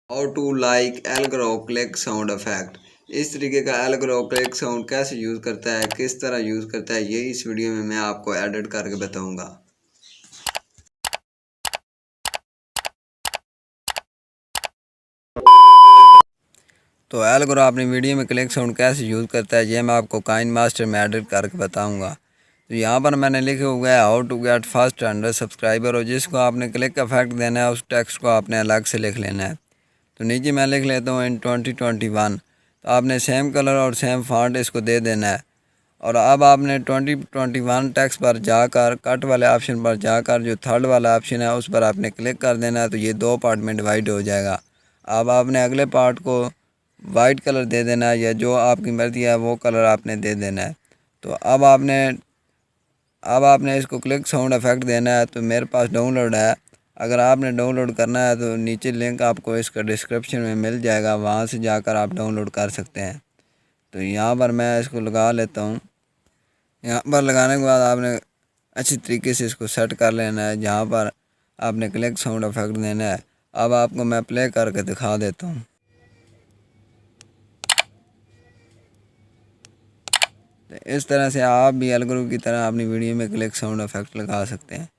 How to like algoro click sound effect. इस तरीके का एल्गोरो क्लिक साउंड कैसे यूज़ करता है, किस तरह यूज़ करता है, ये इस वीडियो में मैं आपको एडिट करके बताऊंगा। तो एल्गोरो अपनी वीडियो में क्लिक साउंड कैसे यूज़ करता है, ये मैं आपको काइन मास्टर में एडिट करके बताऊंगा। तो यहाँ पर मैंने लिखा हुआ है how to get first 100 subscriber, और जिसको आपने क्लिक इफेक्ट देना है उस टेक्स्ट को आपने अलग से लिख लेना है। तो नीचे मैं लिख लेता हूँ इन 2021। तो आपने सेम कलर और सेम फॉन्ट इसको दे देना है। और अब आपने 2021 टेक्स्ट पर जाकर कट वाले ऑप्शन पर जाकर जो थर्ड वाला ऑप्शन है उस पर आपने क्लिक कर देना है। तो ये दो पार्ट में डिवाइड हो जाएगा। अब आपने अगले पार्ट को वाइट कलर दे देना है, या जो आपकी मर्ज़ी है वो कलर आपने दे देना है। तो अब आपने इसको क्लिक साउंड इफेक्ट देना है। तो मेरे पास डाउनलोड है, अगर आपने डाउनलोड करना है तो नीचे लिंक आपको इसका डिस्क्रिप्शन में मिल जाएगा, वहाँ से जाकर आप डाउनलोड कर सकते हैं। तो यहाँ पर मैं इसको लगा लेता हूँ। यहाँ पर लगाने के बाद आपने अच्छी तरीके से इसको सेट कर लेना है, जहाँ पर आपने क्लिक साउंड इफेक्ट देना है। अब आपको मैं प्ले करके दिखा देता हूँ। तो इस तरह से आप भी एल्गोरिथम की तरह अपनी वीडियो में क्लिक साउंड इफेक्ट लगा सकते हैं।